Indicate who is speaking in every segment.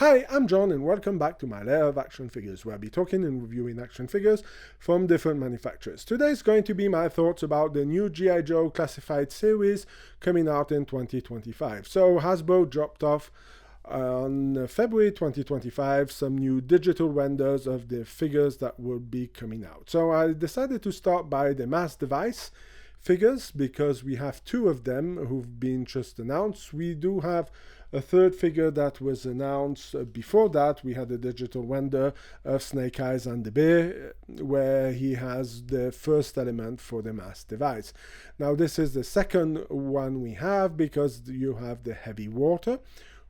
Speaker 1: Hi, I'm John and welcome back to my Lair of Action Figures, where I'll be talking and reviewing action figures from different manufacturers. Today is going to be my thoughts about the new G.I. Joe classified series coming out in 2025. So Hasbro dropped off on February 2025 some new digital renders of the figures that will be coming out. So I decided to start by the mass device figures because we have two of them who've been just announced. We do have a third figure that was announced before that. We had a digital render of Snake Eyes and the Bear, where he has the first element for the mass device. Now this is the second one we have because you have the heavy water,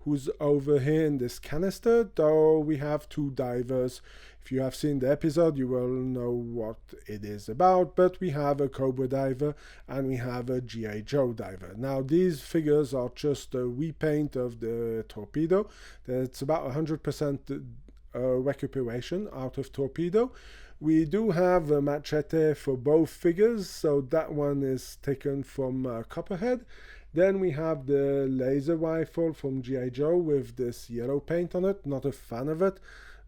Speaker 1: who's over here in this canister, though we have two divers. If you have seen the episode, you will know what it is about, but we have a Cobra diver and we have a G.I. Joe diver. Now, these figures are just a repaint of the torpedo. It's about 100% recuperation out of torpedo. We do have a machete for both figures, so that one is taken from Copperhead. Then we have the laser rifle from G.I. Joe with this yellow paint on it. Not a fan of it.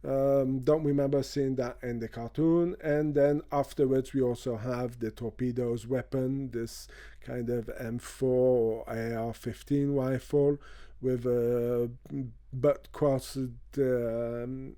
Speaker 1: Don't remember seeing that in the cartoon. And then afterwards we also have the torpedoes weapon, this kind of M4 or AR-15 rifle with a butt crossed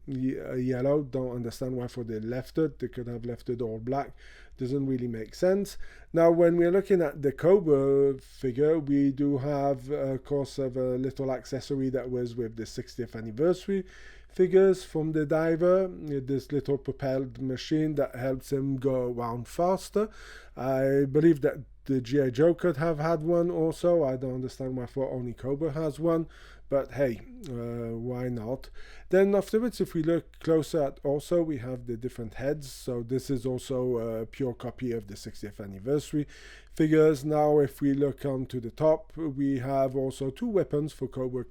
Speaker 1: yellow. Don't understand why for they left it. They could have left it all black. Doesn't really make sense. Now when we're looking at the Cobra figure, we do have of course a little accessory that was with the 60th anniversary figures from the diver, this little propelled machine that helps him go around faster. I believe that the G.I. Joe could have had one also. I don't understand why for only Cobra has one, but hey, why not? Then afterwards, if we look closer at also, we have the different heads. So this is also a pure copy of the 60th anniversary figures. Now if we look onto the top, we have also two weapons for Cobra,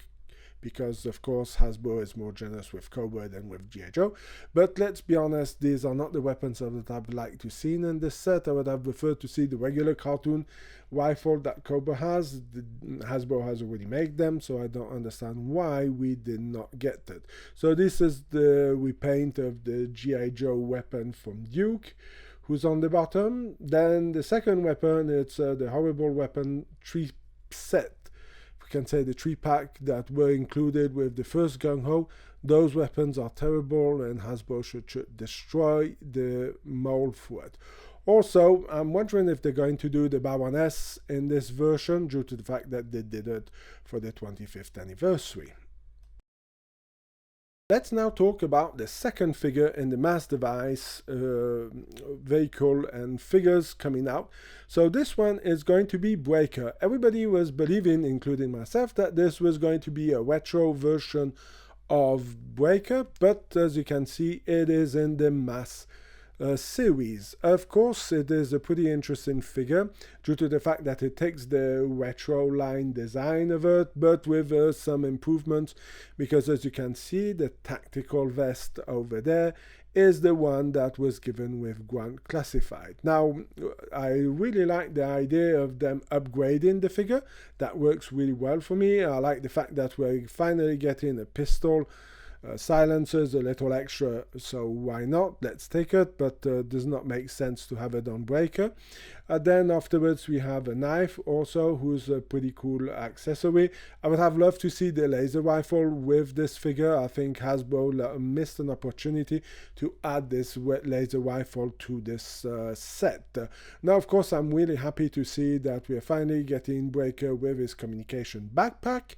Speaker 1: because of course Hasbro is more generous with Cobra than with G.I. Joe. But let's be honest, these are not the weapons that I would like to see in this set. I would have preferred to see the regular cartoon rifle that Cobra has. Hasbro has already made them, so I don't understand why we did not get it. So this is the repaint of the G.I. Joe weapon from Duke, who's on the bottom. Then the second weapon, it's the horrible weapon 3 set. Can say the 3-pack that were included with the first Gung-Ho. Those weapons are terrible and Hasbro should destroy the mold for it. Also, I'm wondering if they're going to do the Baroness in this version due to the fact that they did it for the 25th anniversary. Let's now talk about the second figure in the mass device vehicle and figures coming out. So this one is going to be Breaker. Everybody was believing, including myself, that this was going to be a retro version of Breaker, but as you can see, it is in the mass series. Of course, it is a pretty interesting figure due to the fact that it takes the retro line design of it, but with some improvements, because as you can see, the tactical vest over there is the one that was given with Grunt Classified. Now, I really like the idea of them upgrading the figure. That works really well for me. I like the fact that we're finally getting a pistol. Silencers a little extra, so why not? Let's take it, but does not make sense to have it on Breaker. Then afterwards we have a knife also, who's a pretty cool accessory. I would have loved to see the laser rifle with this figure. I think Hasbro missed an opportunity to add this laser rifle to this set. Now of course I'm really happy to see that we are finally getting Breaker with his communication backpack.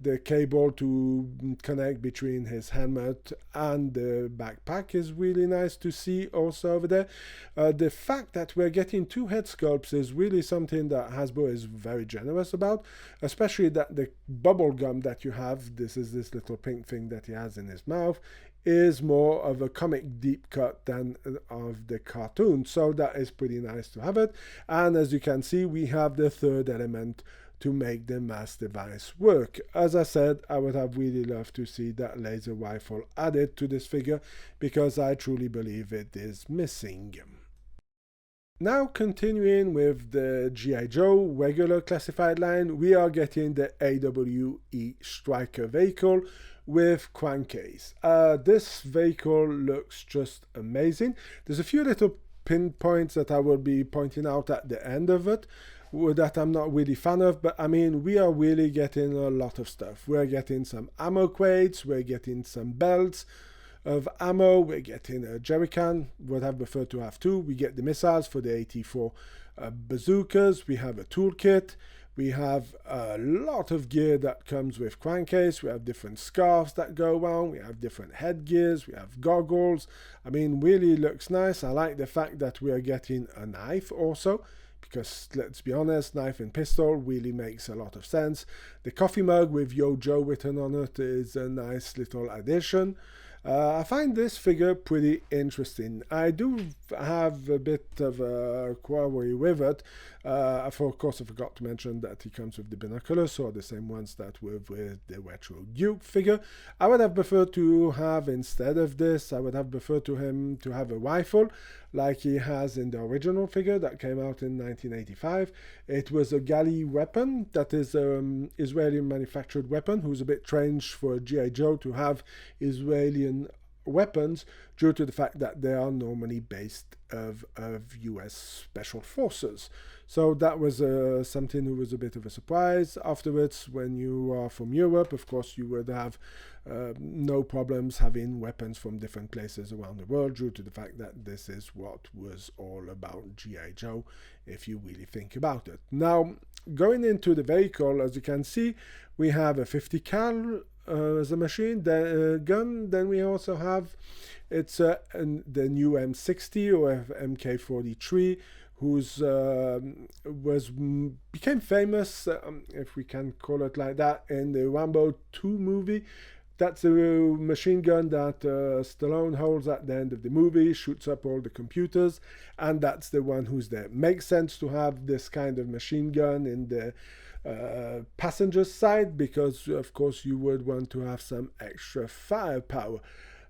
Speaker 1: The cable to connect between his helmet and the backpack is really nice to see also over there. The fact that we're getting two head sculpts is really something that Hasbro is very generous about, especially that the bubble gum that you have, this is this little pink thing that he has in his mouth, is more of a comic deep cut than of the cartoon, so that is pretty nice to have it. And as you can see, we have the third element to make the mass device work. As I said, I would have really loved to see that laser rifle added to this figure, because I truly believe it is missing. Now continuing with the G.I. Joe regular classified line, we are getting the AWE Striker vehicle with crankcase. This vehicle looks just amazing. There's a few little pinpoints that I will be pointing out at the end of it that I'm not really fan of, but I mean, we are really getting a lot of stuff. We're getting some ammo crates, we're getting some belts of ammo, we're getting a jerrycan, what I've preferred to have two. We get the missiles for the 84 bazookas, we have a toolkit, we have a lot of gear that comes with crankcase, we have different scarves that go on, we have different headgears, we have goggles. I mean, really looks nice. I like the fact that we are getting a knife also, because let's be honest, knife and pistol really makes a lot of sense. The coffee mug with Yo Joe written on it is a nice little addition. I find this figure pretty interesting. I do have a bit of a quarry with it. Of course, I forgot to mention that he comes with the binoculars, so the same ones that were with the Retro Duke figure. I would have preferred to have, instead of this, I would have preferred to him to have a rifle, like he has in the original figure that came out in 1985. It was a galley weapon, that is an Israeli manufactured weapon, who's a bit strange for G.I. Joe to have Israeli weapons due to the fact that they are normally based of US special forces. So that was something that was a bit of a surprise. Afterwards, when you are from Europe, of course you would have no problems having weapons from different places around the world, due to the fact that this is what was all about G.I. Joe, if you really think about it. Now, going into the vehicle, as you can see, we have a 50 cal as a machine gun. Then we also have the new M60 or MK43, whose became famous, if we can call it like that, in the Rambo 2 movie. That's a machine gun that Stallone holds at the end of the movie, shoots up all the computers, and that's the one who's there. Makes sense to have this kind of machine gun in the passenger side, because of course you would want to have some extra firepower.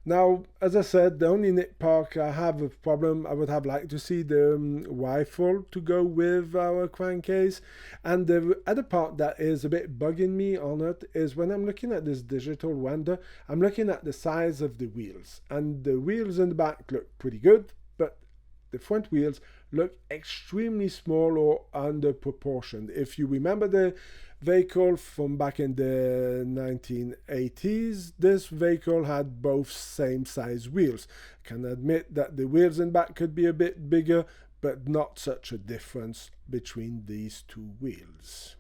Speaker 1: Now, as I said, the only nitpick I have a problem, I would have liked to see the rifle to go with our crankcase. And the other part that is a bit bugging me on it is when I'm looking at this digital render, I'm looking at the size of the wheels. And the wheels in the back look pretty good, but the front wheels look extremely small or under proportioned. If you remember the vehicle from back in the 1980s, this vehicle had both same size wheels. I can admit that the wheels in back could be a bit bigger, but not such a difference between these two wheels.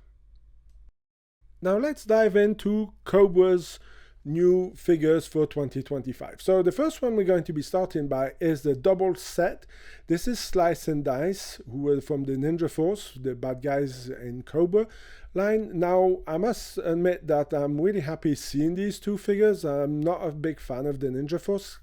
Speaker 1: Now let's dive into Cobra's new figures for 2025. So the first one we're going to be starting by is the double set. This is Slice and Dice, who are from the Ninja Force, the bad guys in Cobra line. Now, I must admit that I'm really happy seeing these two figures. I'm not a big fan of the Ninja Force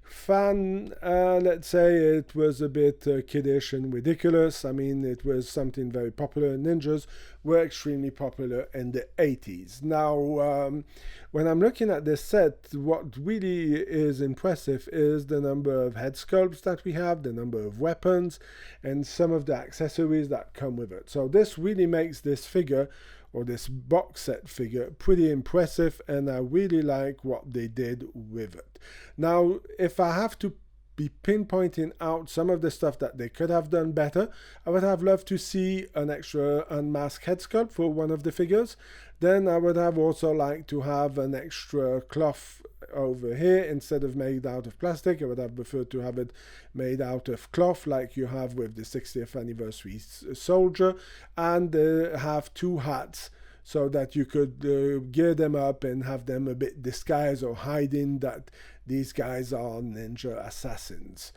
Speaker 1: fan. Let's say it was a bit kiddish and ridiculous. I mean, it was something very popular. Ninjas were extremely popular in the 80s. Now, when I'm looking at this set, what really is impressive is the number of head sculpts that we have, the number of weapons, and some of the accessories that come with it. So this really makes this figure, or this box set figure, pretty impressive, and I really like what they did with it. Now, if I have to be pinpointing out some of the stuff that they could have done better, I would have loved to see an extra unmasked head sculpt for one of the figures. Then I would have also liked to have an extra cloth over here instead of made out of plastic. I would have preferred to have it made out of cloth like you have with the 60th anniversary soldier, and have two hats so that you could gear them up and have them a bit disguised or hiding that these guys are ninja assassins.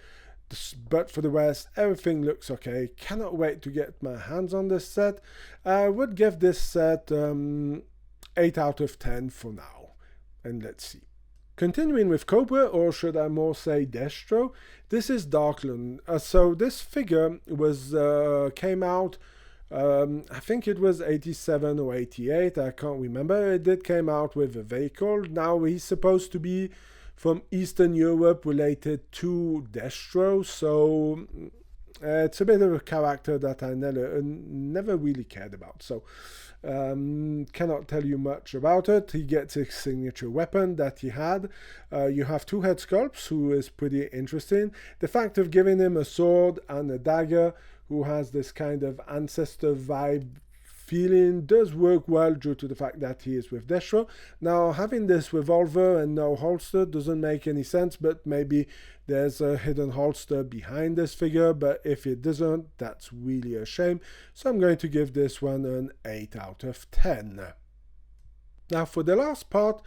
Speaker 1: But for the rest, everything looks okay. Cannot wait to get my hands on this set. I would give this set 8 out of 10 for now. And let's see. Continuing with Cobra, or should I more say Destro, this is Darkland. So this figure was came out, I think it was 87 or 88, I can't remember. It did came out with a vehicle. Now he's supposed to be from Eastern Europe, related to Destro, so it's a bit of a character that I never really cared about. So Cannot tell you much about it. He gets his signature weapon that he had. You have two head sculpts, who is pretty interesting. The fact of giving him a sword and a dagger, who has this kind of ancestor vibe feeling, does work well due to the fact that he is with Destro. Now, having this revolver and no holster doesn't make any sense, but maybe there's a hidden holster behind this figure, but if it doesn't, that's really a shame. So I'm going to give this one an 8 out of 10. Now, for the last part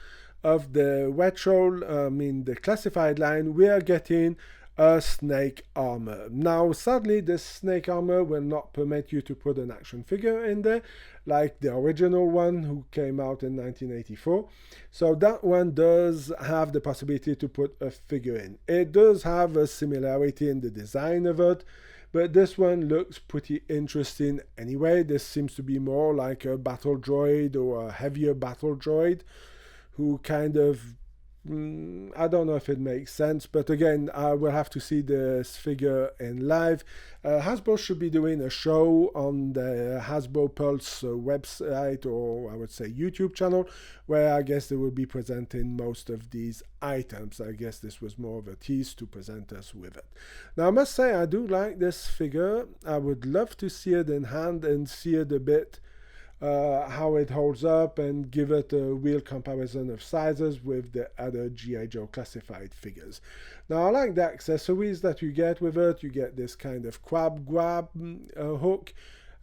Speaker 1: of the retro, the classified line, we are getting a snake armor. Now, sadly, this snake armor will not permit you to put an action figure in there, like the original one who came out in 1984. So that one does have the possibility to put a figure in. It does have a similarity in the design of it, but this one looks pretty interesting anyway. This seems to be more like a battle droid, or a heavier battle droid, who kind of, I don't know if it makes sense, but again, I will have to see this figure in live. Hasbro should be doing a show on the Hasbro Pulse website, or I would say YouTube channel, where I guess they will be presenting most of these items. I guess this was more of a tease to present us with it. Now, I must say, I do like this figure. I would love to see it in hand and see it a bit, how it holds up, and give it a real comparison of sizes with the other G.I. Joe classified figures. Now, I like the accessories that you get with it. You get this kind of crab grab hook,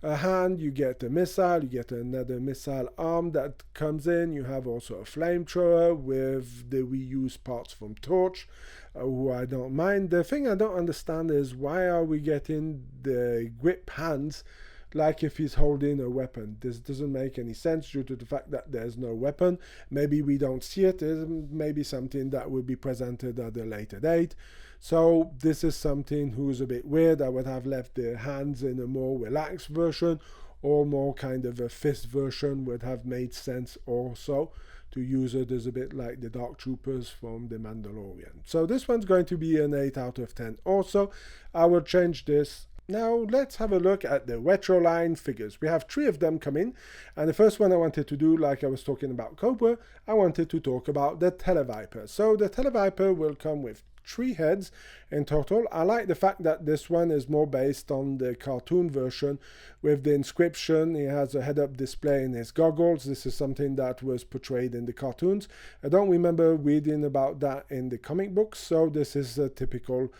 Speaker 1: a hand, you get a missile, you get another missile arm that comes in. You have also a flamethrower with the reused parts from Torch, who I don't mind. The thing I don't understand is, why are we getting the grip hands like if he's holding a weapon? This doesn't make any sense due to the fact that there's no weapon. Maybe we don't see it. It's maybe something that will be presented at a later date. So this is something who's a bit weird. I would have left the hands in a more relaxed version, or more kind of a fist version would have made sense also. To use it as a bit like the Dark Troopers from The Mandalorian. So this one's going to be an 8 out of 10 also. I will change this. Now let's have a look at the retro line figures. We have 3 of them coming, and the first one I wanted to do, like I was talking about Cobra, I wanted to talk about the Televiper. So the Televiper will come with 3 heads in total. I like the fact that this one is more based on the cartoon version with the inscription. He has a head-up display in his goggles. This is something that was portrayed in the cartoons. I don't remember reading about that in the comic books, so this is a typical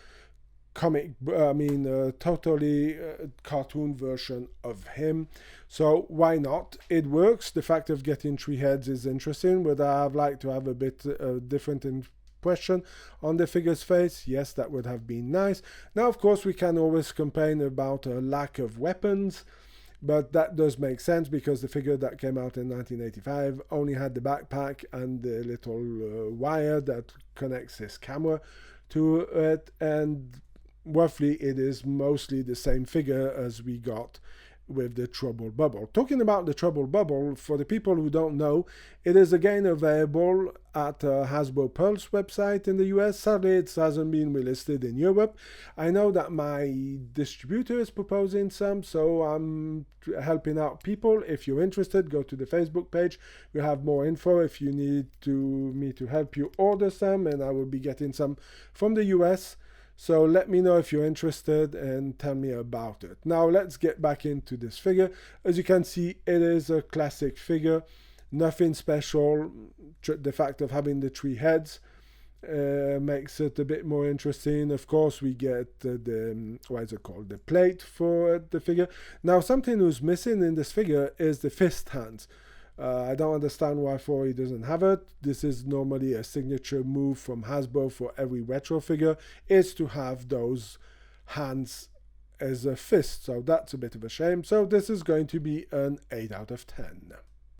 Speaker 1: totally cartoon version of him. So why not? It works. The fact of getting 3 heads is interesting, but I'd like to have a bit different impression on the figure's face. Yes, that would have been nice. Now, of course, we can always complain about a lack of weapons, but that does make sense because the figure that came out in 1985 only had the backpack and the little wire that connects his camera to it, and roughly it is mostly the same figure as we got with the Trouble Bubble. Talking about the Trouble Bubble, for the people who don't know, it is again available at Hasbro Pulse website in the US. Sadly, it hasn't been relisted in Europe. I know that my distributor is proposing some, so I'm helping out people. If you're interested, go to the Facebook page. We have more info if you need me to help you order some, and I will be getting some from the US. So let me know if you're interested and tell me about it. Now let's get back into this figure. As you can see, it is a classic figure. Nothing special. The fact of having the 3 heads makes it a bit more interesting. Of course, we get the plate for the figure. Now, something who's missing in this figure is the fist hands. I don't understand why he doesn't have it. This is normally a signature move from Hasbro for every retro figure, is to have those hands as a fist. So that's a bit of a shame. So this is going to be an 8 out of 10.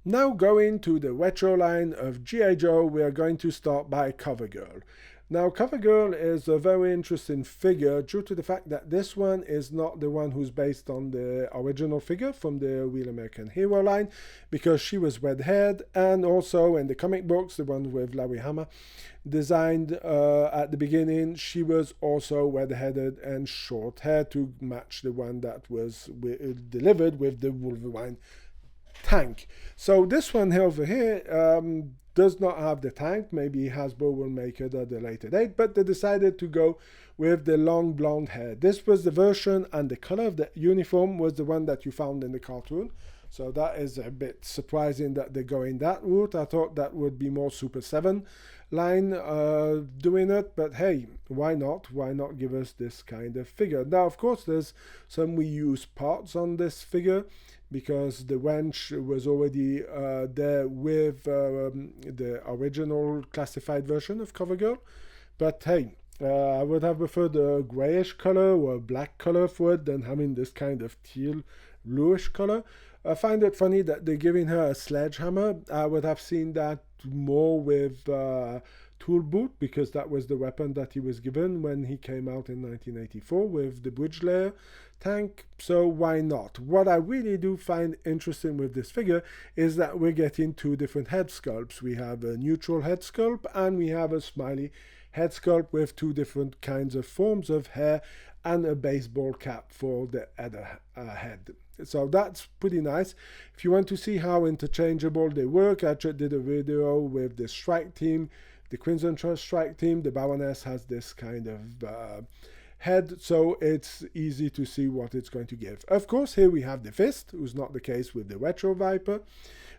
Speaker 1: Now going to the retro line of G.I. Joe, we are going to start by CoverGirl. Now, CoverGirl is a very interesting figure due to the fact that this one is not the one who's based on the original figure from the Real American Hero line, because she was red-haired, and also in the comic books, the one with Larry Hama designed at the beginning, she was also red-headed and short hair to match the one that was delivered with the Wolverine tank. So this one here over here does not have the tank. Maybe Hasbro will make it at a later date, but they decided to go with the long blonde hair. This was the version, and the color of the uniform was the one that you found in the cartoon. So that is a bit surprising that they're going that route. I thought that would be more Super 7 line doing it, but hey, why not? Why not give us this kind of figure? Now, of course, there's some reused parts on this figure, because the wench was already there with the original classified version of CoverGirl. But hey, I would have preferred a grayish color or a black color for it than having this kind of teal bluish color. I find it funny that they're giving her a sledgehammer. I would have seen that more with Tool Boot, because that was the weapon that he was given when he came out in 1984 with the Bridge Layer tank. So why not? What I really do find interesting with this figure is that we're getting two different head sculpts. We have a neutral head sculpt and we have a smiley head sculpt with two different kinds of forms of hair and a baseball cap for the other head. So that's pretty nice. If you want to see how interchangeable they work, I just did a video with the Strike team, the Crimson Trust Strike team. The Baroness has this kind of head, so it's easy to see what it's going to give. Of course, here we have the fist, who's not the case with the Retro Viper.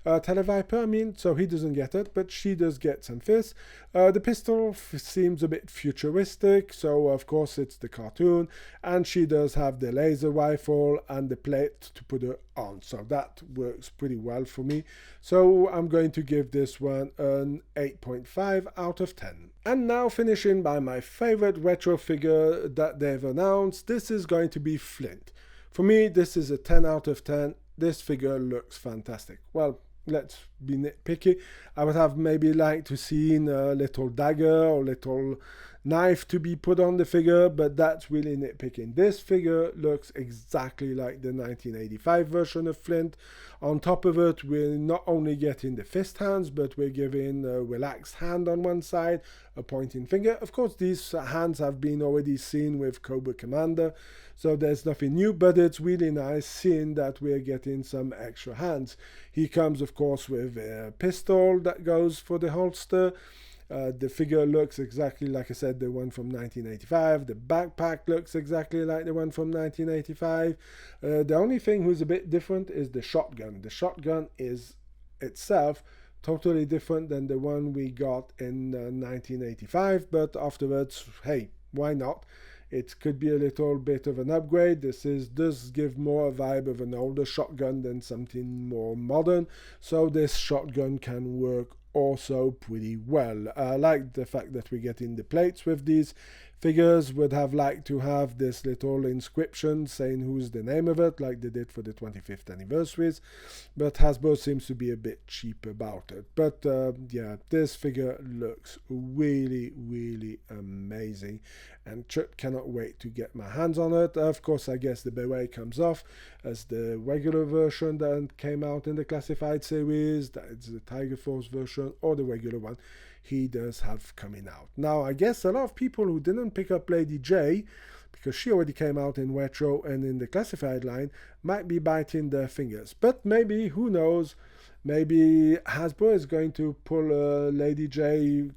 Speaker 1: Televiper, I mean, so he doesn't get it, but she does get some fists. The pistol seems a bit futuristic, so of course it's the cartoon, and she does have the laser rifle and the plate to put her on, so that works pretty well for me. So I'm going to give this one an 8.5 out of 10. And now finishing by my favorite retro figure that they've announced, this is going to be Flint. For me, this is a 10 out of 10. This figure looks fantastic. Well, let's be nitpicky. I would have maybe liked to see a little dagger or little knife to be put on the figure, but that's really nitpicking. This figure looks exactly like the 1985 version of Flint. On top of it, we're not only getting the fist hands, but we're giving a relaxed hand on one side, a pointing finger. Of course, these hands have been already seen with Cobra Commander, so there's nothing new, but it's really nice seeing that we're getting some extra hands. He comes, of course, with a pistol that goes for the holster. The figure looks exactly like I said, the one from 1985. The backpack looks exactly like the one from 1985. The only thing who's a bit different is the shotgun. The shotgun is itself totally different than the one we got in 1985, but afterwards, hey, why not? It could be a little bit of an upgrade. This does give more a vibe of an older shotgun than something more modern, so this shotgun can work also pretty well. I like the fact that we're getting the plates with these figures. Would have liked to have this little inscription saying who's the name of it, like they did for the 25th anniversaries, but Hasbro seems to be a bit cheap about it. But yeah, this figure looks really, really amazing, and cannot wait to get my hands on it. Of course, I guess the beret comes off as the regular version that came out in the classified series. That's the Tiger Force version, or the regular one he does have coming out. Now, I guess a lot of people who didn't pick up Lady J, because she already came out in retro and in the classified line, might be biting their fingers. But maybe, who knows, maybe Hasbro is going to pull a Lady J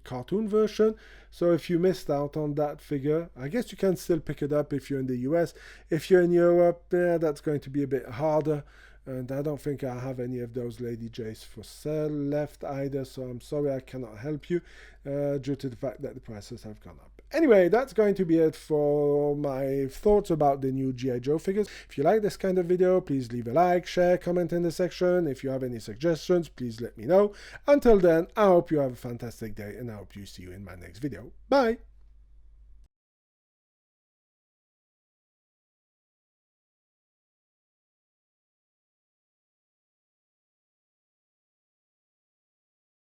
Speaker 1: cartoon version. So if you missed out on that figure, I guess you can still pick it up if you're in the US. If you're in Europe, that's going to be a bit harder. And I don't think I have any of those Lady J's for sale left either, so I'm sorry I cannot help you due to the fact that the prices have gone up. Anyway, that's going to be it for my thoughts about the new G.I. Joe figures. If you like this kind of video, please leave a like, share, comment in the section. If you have any suggestions, please let me know. Until then, I hope you have a fantastic day, and I hope you see you in my next video. Bye!